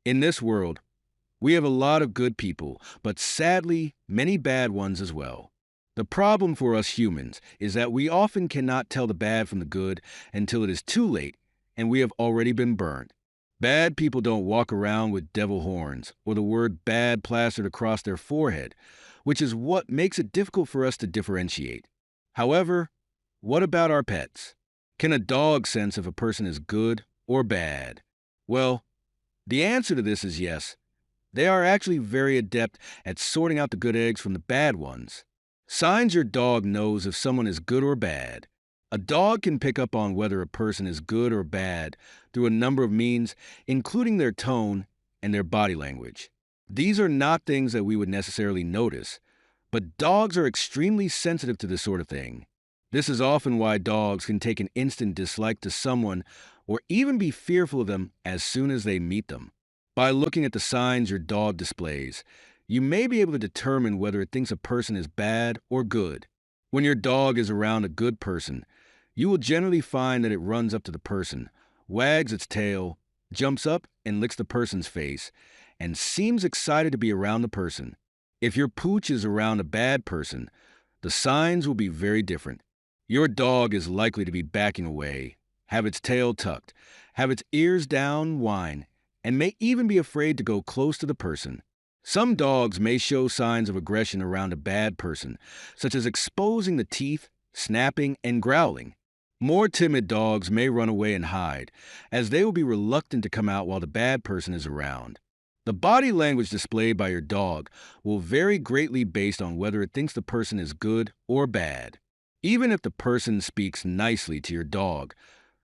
In this world, we have a lot of good people, but sadly, many bad ones as well. The problem for us humans is that we often cannot tell the bad from the good until it is too late and we have already been burned. Bad people don't walk around with devil horns or the word bad plastered across their forehead, which is what makes it difficult for us to differentiate. However, what about our pets? Can a dog sense if a person is good or bad? Well, the answer to this is yes. They are actually very adept at sorting out the good eggs from the bad ones. Signs your dog knows if someone is good or bad. A dog can pick up on whether a person is good or bad through a number of means, including their tone and their body language. These are not things that we would necessarily notice, but dogs are extremely sensitive to this sort of thing. This is often why dogs can take an instant dislike to someone or even be fearful of them as soon as they meet them. By looking at the signs your dog displays, you may be able to determine whether it thinks a person is bad or good. When your dog is around a good person, you will generally find that it runs up to the person, wags its tail, jumps up and licks the person's face, and seems excited to be around the person. If your pooch is around a bad person, the signs will be very different. Your dog is likely to be backing away, have its tail tucked, have its ears down, whine, and may even be afraid to go close to the person. Some dogs may show signs of aggression around a bad person, such as exposing the teeth, snapping, and growling. More timid dogs may run away and hide, as they will be reluctant to come out while the bad person is around. The body language displayed by your dog will vary greatly based on whether it thinks the person is good or bad. Even if the person speaks nicely to your dog,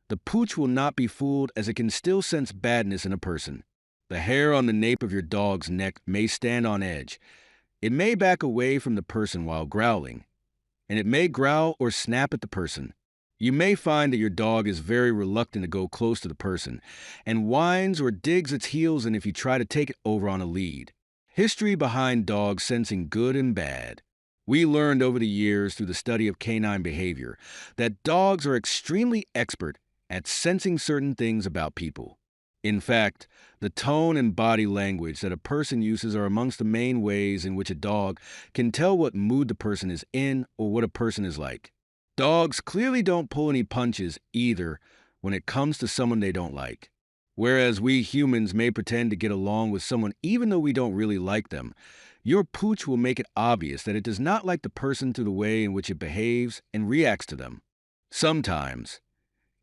the pooch will not be fooled as it can still sense badness in a person. The hair on the nape of your dog's neck may stand on edge. It may back away from the person while growling, and it may growl or snap at the person. You may find that your dog is very reluctant to go close to the person and whines or digs its heels in if you try to take it over on a lead. History behind dogs sensing good and bad. We learned over the years through the study of canine behavior that dogs are extremely expert at sensing certain things about people. In fact, the tone and body language that a person uses are amongst the main ways in which a dog can tell what mood the person is in or what a person is like. Dogs clearly don't pull any punches either when it comes to someone they don't like. Whereas we humans may pretend to get along with someone even though we don't really like them, your pooch will make it obvious that it does not like the person through the way in which it behaves and reacts to them. Sometimes,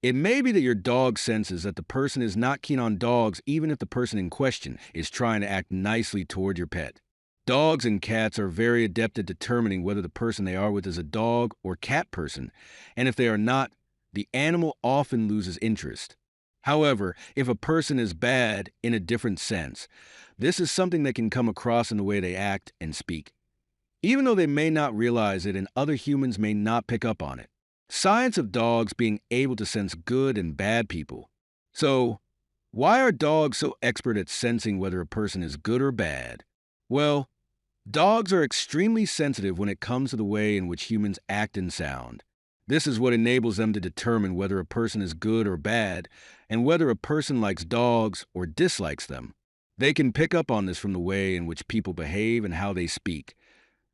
it may be that your dog senses that the person is not keen on dogs even if the person in question is trying to act nicely toward your pet. Dogs and cats are very adept at determining whether the person they are with is a dog or cat person, and if they are not, the animal often loses interest. However, if a person is bad in a different sense, this is something that can come across in the way they act and speak, even though they may not realize it and other humans may not pick up on it. Science of dogs being able to sense good and bad people. So, why are dogs so expert at sensing whether a person is good or bad? Well, dogs are extremely sensitive when it comes to the way in which humans act and sound. This is what enables them to determine whether a person is good or bad and whether a person likes dogs or dislikes them. They can pick up on this from the way in which people behave and how they speak,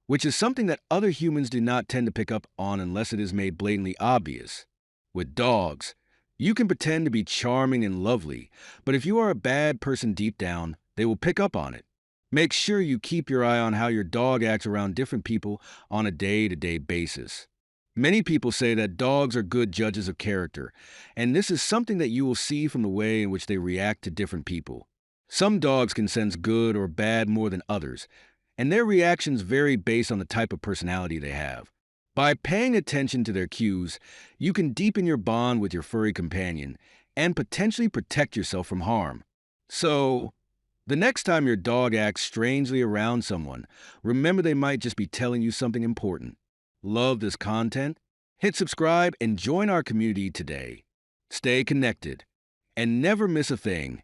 which is something that other humans do not tend to pick up on unless it is made blatantly obvious. With dogs, you can pretend to be charming and lovely, but if you are a bad person deep down, they will pick up on it. Make sure you keep your eye on how your dog acts around different people on a day-to-day basis. Many people say that dogs are good judges of character, and this is something that you will see from the way in which they react to different people. Some dogs can sense good or bad more than others, and their reactions vary based on the type of personality they have. By paying attention to their cues, you can deepen your bond with your furry companion and potentially protect yourself from harm. So, the next time your dog acts strangely around someone, remember they might just be telling you something important. Love this content? Hit subscribe and join our community today. Stay connected and never miss a thing.